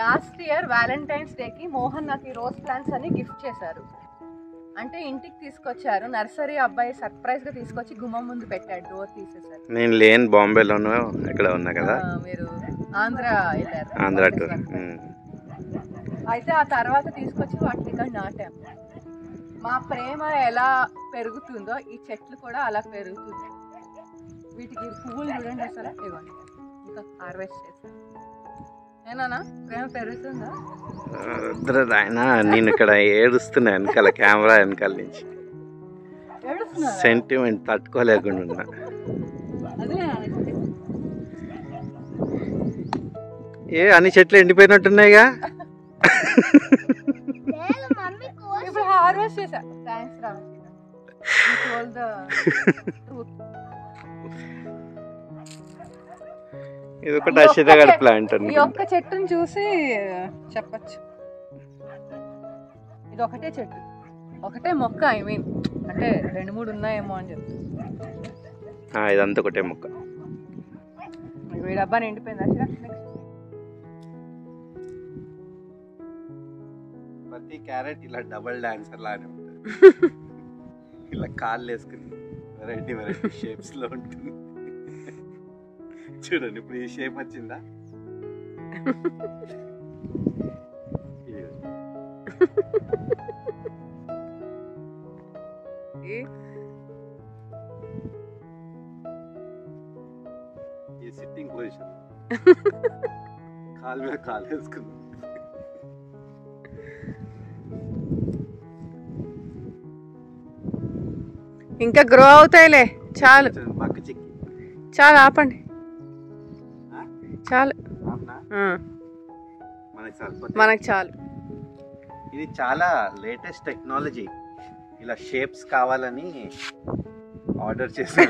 Last year Valentine's డేకి మోహన్ నాకు ఈ రోజ్ ప్లాంట్స్ అని గిఫ్ట్ చేశారు. అంటే ఇంటికి తీసుకొచ్చారు. నర్సరీ అబ్బాయి సర్ప్రైజ్ గా తీసుకొచ్చి గుమ్మం ముందు పెట్టాడు. డోర్ తీసేసారు. నేను లేని బాంబేలోనూ ఇక్కడ ఉన్నా కదా. మీరు ఆంధ్ర వెళ్ళారు. ఆంధ్ర టూర్. అయితే ఆ తర్వాత తీసుకొచ్చి వాటిని ఇక్కడ నాటాం. మా ప్రేమ ఎలా పెరుగుతుందో ఈ చెట్లు కూడా అలా పెరుగుతుంది. వీటికి పువ్వులు చూడండి అసలు ఇవ్వండి. ఇంకా హార్వెస్ట్ చేస్తాను. ఏనా ప్రేమ పెరుగుతుందా? ఆయన నేను ఇక్కడ ఏడుస్తున్నా వెనకాల, కెమెరా వెనకాల నుంచి. సెంటిమెంట్ తట్టుకోలేకుండా ఉన్నా. ఏ అన్ని చెట్లు ఎండిపోయినట్టున్నాయిగా. ఇప్పుడు హార్వెస్ట్ చేశా. థాంక్స్ రా. ఇది ఒకటి అశ్వత్థగడ ప్లాంట్ ఈ ఒక్క చెట్టుని చూసి చెప్పచ్చు. ఇది ఒకటే చెట్టు, ఒకటే మొక్క. ఐ మీన్ అంటే 2-3 ఉన్నాయేమో అని చెప్తా. ఇదంతా ఒకటే మొక్క. ఈ డబ్బా నిండిపోయింది. ప్రతి క్యారెట్ ఇలా డబుల్ డాన్సర్ లానే ఉంటుంది. ఇలా కాళ్ళు వేసుకుని వెరైటీ వెరైటీ షేప్స్ లో ఉంటుంది. చూడండి ఇప్పుడు ఈ షేప్ వచ్చిందా. ఈ సిట్టింగ్ పొజిషన్, కాలు మీద కాలు వేసుకుంది. ఇంకా గ్రో అవుతాయిలే. చాలు చాలు, ఆపండి. చాలు, మనకి చాలు. ఇది చాలా లేటెస్ట్ టెక్నాలజీ. ఇలా షేప్స్ కావాలని ఆర్డర్ చేసి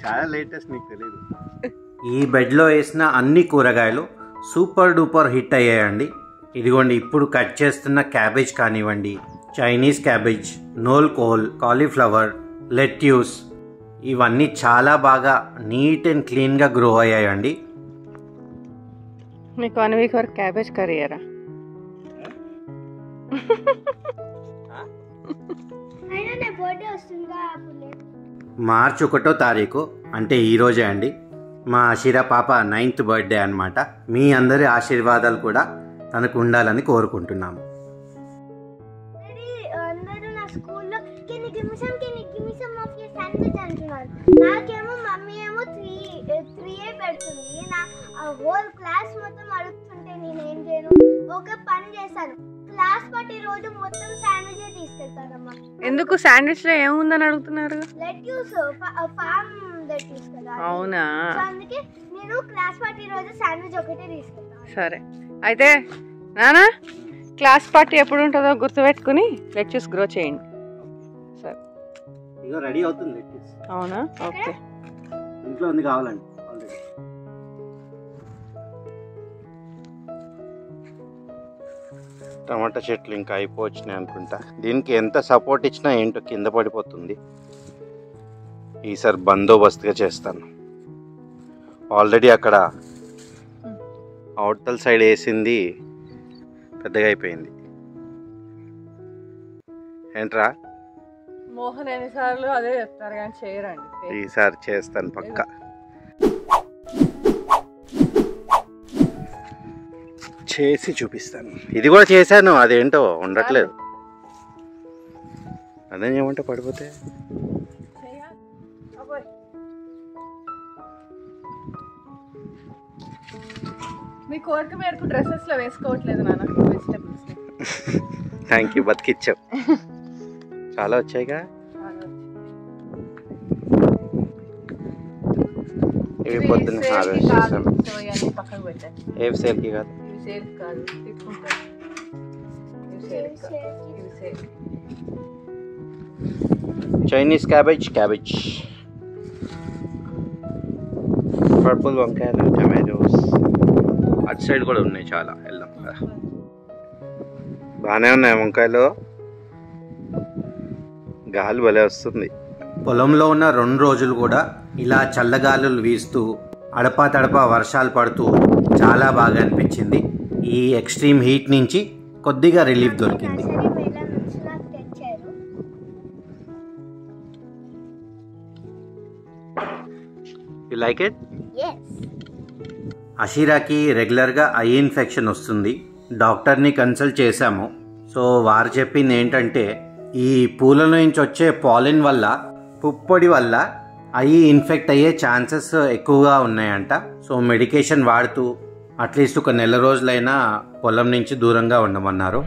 చాలా లేటెస్ట్, నీకు తెలియదు. ఈ బెడ్లో వేసిన అన్ని కూరగాయలు సూపర్ డూపర్ హిట్ అయ్యాయండి. ఇదిగోండి ఇప్పుడు కట్ చేస్తున్న క్యాబేజ్ కానివ్వండి, Chinese cabbage, నోల్ coal, cauliflower, lettuce, ఇవన్నీ చాలా బాగా నీట్ అండ్ క్లీన్గా గ్రో అయ్యాయండి. మీకు 1 వీక్ వరకు క్యాబేజ్ కర్రీయరా? మార్చి 1వ తారీఖు అంటే ఈరోజే అండి మా అషిరా పాప 9th బర్త్డే అన్నమాట. మీ అందరి ఆశీర్వాదాలు కూడా తనకు ఉండాలని కోరుకుంటున్నాము. నాకేమో మమ్మీ ఏమో 3 పెడుతుంది. నా హోల్ క్లాస్ మొత్తం అడుగుతుంటే నేను ఏం చేయను. ఒక పని చేశాను, క్లాస్ పార్టీ రోజు మొత్తం శాండ్విచ్ తీసుకెళ్తానమ్మా. ఎందుకు? శాండ్విచ్ లో ఏముందని అడుగుతున్నారు? లెట్యూస్, ఫార్మ్ లెట్యూస్ కదా. అవునా? అందుకే నేను క్లాస్ పార్టీ రోజు శాండ్విచ్ ఒకటే తీసుకెళ్తాను. సరే అయితే నానా, క్లాస్ పార్టీ ఎప్పుడు ఉంటుందో గుర్తుపెట్టుకుని లెట్యూస్ గ్రో చేయండి. సరే, ఇగో రెడీ అవుతుంది లెట్యూస్. అవునా? ఓకే, ఇంట్లో ఉంది కావాలండి. ఆల్రెడీ టమాటా చెట్లు ఇంకా అయిపోవచ్చినాయి అనుకుంటా. దీనికి ఎంత సపోర్ట్ ఇచ్చినా ఏంటో కింద పడిపోతుంది. ఈసారి బందోబస్తుగా చేస్తాను. ఆల్రెడీ అక్కడ అవతల సైడ్ వేసింది పెద్దగా అయిపోయింది. ఏంట్రా మోహన్ ఎన్నిసార్లు అదే చెప్తారు కానీ చేయరండి. ఈసారి చేస్తాను పక్కా. చేసి చూపిస్తాను. ఇది కూడా చేశాను, అదేంటో ఉండట్లేదు. అదే ఏమంటే పడిపోతే. మీ కోరిక మేరకు డ్రెస్సెస్ లో వేసుకోవట్లేదు నాన్న వెజిటబుల్స్. Thank you, బతికిచ్చావు. చాలా వచ్చాయిగా. ఇవి పొద్దున్న హార్వెస్ట్ చేసాను. ఏవి సేల్కి కాదు, చైనీస్ క్యాబేజ్, పర్పుల్ వంకాయలు, టమాటోస్. అటు సైడ్ కూడా ఉన్నాయి చాలా. వెళ్దాం కదా. బాగానే ఉన్నాయి వంకాయలు. గాలి భలే వస్తుంది. పొలంలో ఉన్న 2 రోజులు కూడా ఇలా చల్లగాలులు వీస్తూ అడపా తడపా వర్షాలు పడుతూ చాలా బాగా అనిపించింది. ఈ ఎక్స్ట్రీమ్ హీట్ నుంచి కొద్దిగా రిలీఫ్ దొరికింది. You like it? అషీరాకి రెగ్యులర్గా ఐ ఇన్ఫెక్షన్ వస్తుంది. డాక్టర్ని కన్సల్ట్ చేశాము. సో వారు చెప్పింది ఏంటంటే ఈ పూల నుంచి వచ్చే పాలిన్ వల్ల, పుప్పొడి వల్ల ఐ ఇన్ఫెక్ట్ అయ్యే ఛాన్సెస్ ఎక్కువగా ఉన్నాయంట. సో మెడికేషన్ వాడుతూ అట్లీస్ట్ ఒక 1 నెల రోజులైనా పొలం నుంచి దూరంగా ఉండమన్నారు.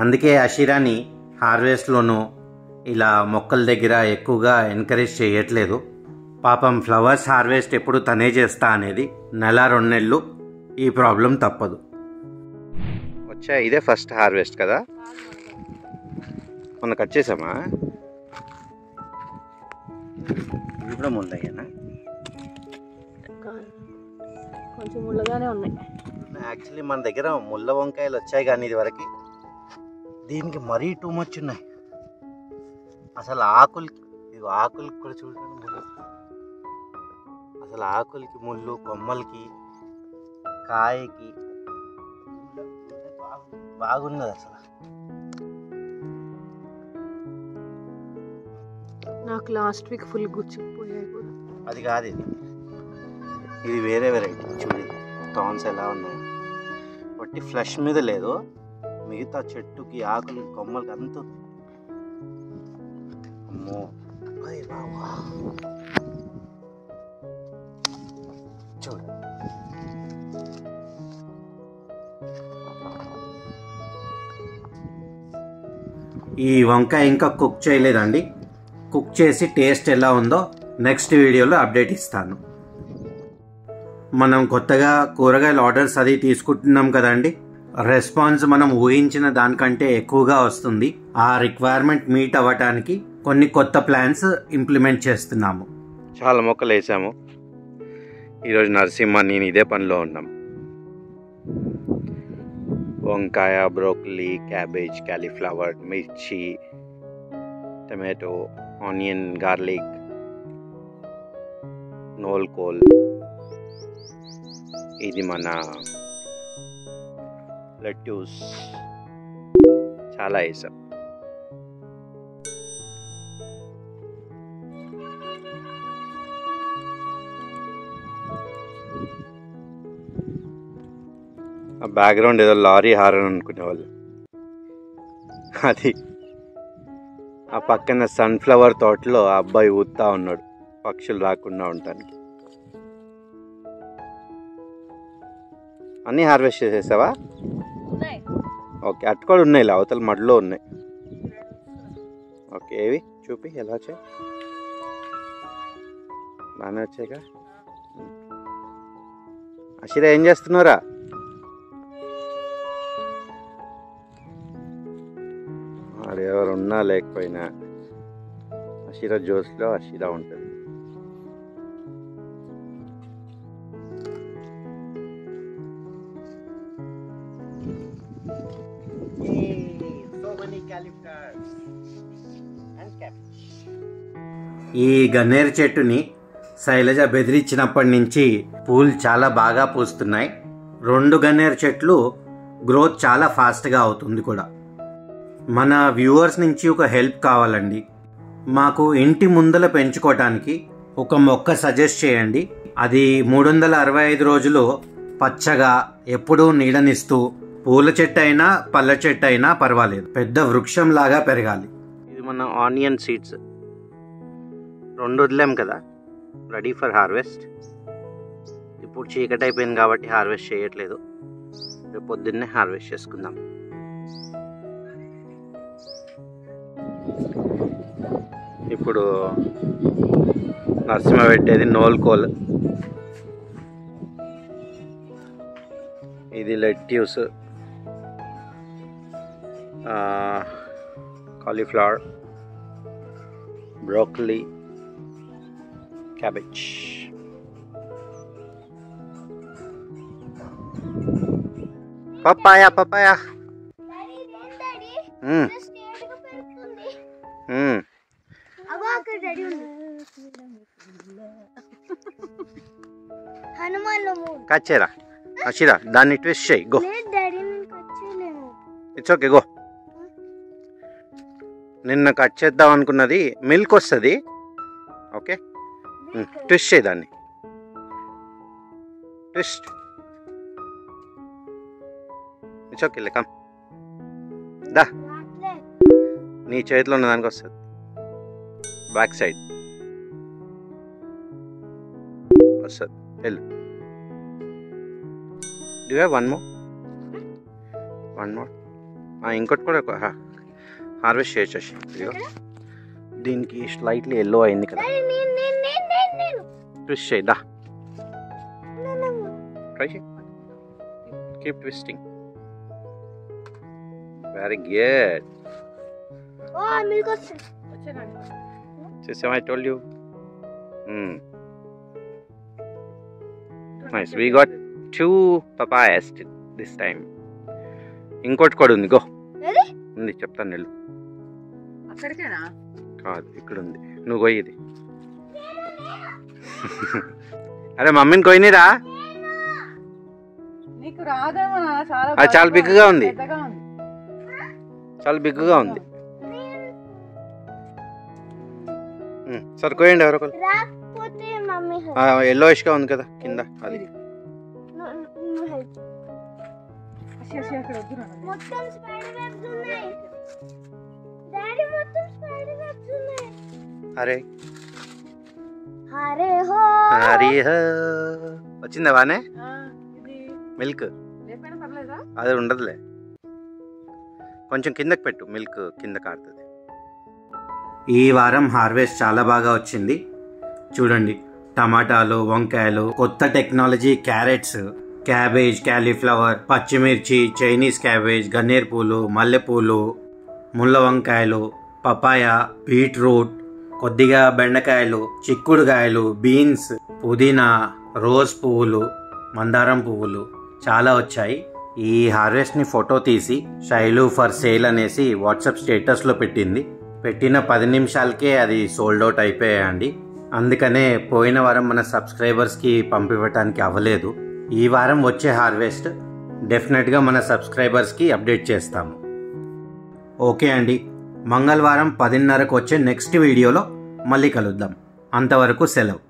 అందుకే అషీరాని హార్వెస్ట్లోనూ ఇలా మొక్కల దగ్గర ఎక్కువగా ఎంకరేజ్ చేయట్లేదు. పాపం ఫ్లవర్స్ హార్వెస్ట్ ఎప్పుడు తనే చేస్తా అనేది. 1-2 నెలలు ఈ ప్రాబ్లం తప్పదు. వచ్చా ఇదే ఫస్ట్ హార్వెస్ట్ కదా? మొన్న కట్ చేసామా? ఇవి కూడా ముళ్ళయ్యానా? కొంచెం ముళ్ళగానే ఉన్నాయి. యాక్చువల్లీ మన దగ్గర ముళ్ళ వంకాయలు వచ్చాయి కానీ ఇది వరకు దీనికి మరీ టూ మచ్ ఉన్నాయి. అసలు ఆకులకి కూడా చూడండి ముళ్ళు. అసలు ఆకులకి ముళ్ళు, కొమ్మలకి, కాయకి బాగున్నది అసలు. నాకు లాస్ట్ వీక్ ఫుల్ గుచ్చిపోయాయి కూడా. అది కాదు, ఇది వేరే వెరైటీ. చూడు థాన్స్ ఎలా ఉన్నాయి. బట్టి ఫ్లష్ మీద లేదు, మిగతా చెట్టుకి ఆకులు కొమ్మలకి అంత. అమ్మో చూడు. ఈ వంకాయ ఇంకా కుక్ చేయలేదండి. కుక్ చేసి టేస్ట్ ఎలా ఉందో నెక్స్ట్ వీడియోలో అప్డేట్ ఇస్తాను. మనం కొత్తగా కూరగాయల ఆర్డర్స్ అది తీసుకుంటున్నాం కదండి. రెస్పాన్స్ మనం ఊహించిన దానికంటే ఎక్కువగా వస్తుంది. ఆ రిక్వైర్మెంట్ మీట్ అవ్వటానికి కొన్ని కొత్త ప్లాన్స్ ఇంప్లిమెంట్ చేస్తున్నాము. చాలా మొక్కలు వేసాము. ఈరోజు నరసింహ నేను ఇదే పనిలో ఉన్నాం. వంకాయ, బ్రోకలీ, క్యాబేజ్, క్యాలీఫ్లవర్, మిర్చి, టమాటో, ఆనియన్, గార్లిక్, నోల్కోల్. ఇది మన లెట్యూస్. చాలా వేసాం. ఆ బ్యాక్గ్రౌండ్ ఏదో లారీ హారన్ అనుకునేవాళ్ళు. అది ఆ పక్కన సన్ఫ్లవర్ తోటలో ఆ అబ్బాయి ఊతా ఉన్నాడు పక్షులు రాకుండా ఉండటానికి. అన్నీ హార్వెస్ట్ చేసేసావా? ఓకే, అటు కూడా ఉన్నాయి, అవతల మడిలో ఉన్నాయి. ఓకే, ఏవి చూపి ఎలా వచ్చాయి? బాగానే వచ్చాయిగా. అషీరా ఏం చేస్తున్నారా? ఎవరు ఉన్నా లేకపోయినా అషీరా జోస్లో అషీరా ఉంటుంది. ఈ గన్నేరు చెట్టుని శైలజ బెదిరించినప్పటి నుంచి పూలు చాలా బాగా పూస్తున్నాయి. 2 గన్నేరు చెట్లు గ్రోత్ చాలా ఫాస్ట్గా అవుతుంది కూడా. మన వ్యూవర్స్ నుంచి ఒక హెల్ప్ కావాలండి. మాకు ఇంటి ముందల పెంచుకోవటానికి ఒక మొక్క సజెస్ట్ చేయండి. అది 365 రోజులు పచ్చగా ఎప్పుడూ నీడనిస్తూ, పూల చెట్టు అయినా పళ్ళ చెట్టు అయినా పర్వాలేదు, పెద్ద వృక్షం లాగా పెరగాలి. ఇది మన ఆనియన్ సీడ్స్ 2 వదిలాం కదా, రెడీ ఫర్ హార్వెస్ట్. ఇప్పుడు చీకటి అయిపోయింది కాబట్టి హార్వెస్ట్ చేయట్లేదు. రేపు పొద్దున్నే హార్వెస్ట్ చేసుకుందాం. ఇప్పుడు నరసింహ పెట్టేది నోల్కోల్, ఇది lettuce, cauliflower, broccoli, cabbage. Papaya. అగో అక్కడ రెడీ ఉంది హనుమాన్ కట్ చేయరా అషిరా దాన్ని ట్విస్ట్ చేయి గో. లేదు డాడీ నేను కట్ చేయలేను. It's okay go. నిన్న కట్ చేద్దాం అనుకున్నది మిల్క్ వస్తుంది. ఓకే ట్విస్ట్ చేయి దాన్ని. ట్విస్ట్. ఇట్స్ ఓకే కమ్ దా. నీ చేతిలో ఉన్న దానికి వస్తుంది బ్యాక్ సైడ్ వస్తుంది. వెళ్ళు. డూ హ్యావ్ వన్ మోర్ ఇంకోటి కూడా హార్వెస్ట్ చేయొచ్చు. ఇదిగో దీనికి స్లైట్లీ ఎల్లో అయింది కదా. ట్విస్ట్ చేయి దా. ట్రై చేయి. Keep twisting. Very good. Milk వస్తుంది. చూసావా I told you. Nice. We got 2 papayas this time. ఇంకోటి కూడా ఉంది. గో ఉంది చెప్తాను వెళ్ళు. అక్కడికేనా? కాదు ఇక్కడ ఉంది. నువ్వు కొయ్యి. అరే మమ్మీని కొయ్యనిరా. నీకు రాదేమో నాన్న. అది చాలా బిగ్గా ఉంది. పెద్దగా ఉంది. చాలా బిగ్గా ఉంది. సరే కొయ్యండి ఎవరో ఒకరు. రాకపోతే మమ్మీ ఎల్లోయిష్గా ఉంది కదా కింద. అది మొత్తం స్పైడర్ వెబ్స్ ఉన్నాయి డాడీ. మొత్తం స్పైడర్ వెబ్స్ ఉన్నాయి. అరే అరే హో హరి వచ్చిందా బానే ఇది మిల్క్? లేకపోయినా పర్లేదా? అది ఉండదులే. కొంచెం కిందకి పెట్టు. మిల్క్ కింద కారుతుంది. ఈ వారం హార్వెస్ట్ చాలా బాగా వచ్చింది. చూడండి టమాటాలు, వంకాయలు, కొత్త టెక్నాలజీ, క్యారెట్స్, క్యాబేజ్, క్యాలీఫ్లవర్, పచ్చిమిర్చి, చైనీస్ క్యాబేజ్, గన్నేరు పూలు, మల్లెపూలు, ముళ్ళ వంకాయలు, పపాయ, బీట్రూట్, కొద్దిగా బెండకాయలు, చిక్కుడుకాయలు, బీన్స్, పుదీనా, రోజ్ పువ్వులు, మందారం పువ్వులు చాలా వచ్చాయి. ఈ హార్వెస్ట్ని ఫోటో తీసి శైలు ఫర్ సేల్ అనేసి వాట్సాప్ స్టేటస్లో పెట్టింది. పెట్టిన 10 నిమిషాలకే అది సోల్డ్ అవుట్ అయిపోయాయండి. అందుకనే పోయిన వారం మన సబ్స్క్రైబర్స్కి పంపివ్వటానికి అవ్వలేదు. ఈ వారం వచ్చే హార్వెస్ట్ డెఫినెట్గా మన సబ్స్క్రైబర్స్కి అప్డేట్ చేస్తాము. ఓకే అండి, మంగళవారం 10:30కు వచ్చే నెక్స్ట్ వీడియోలో మళ్ళీ కలుద్దాం. అంతవరకు సెలవు.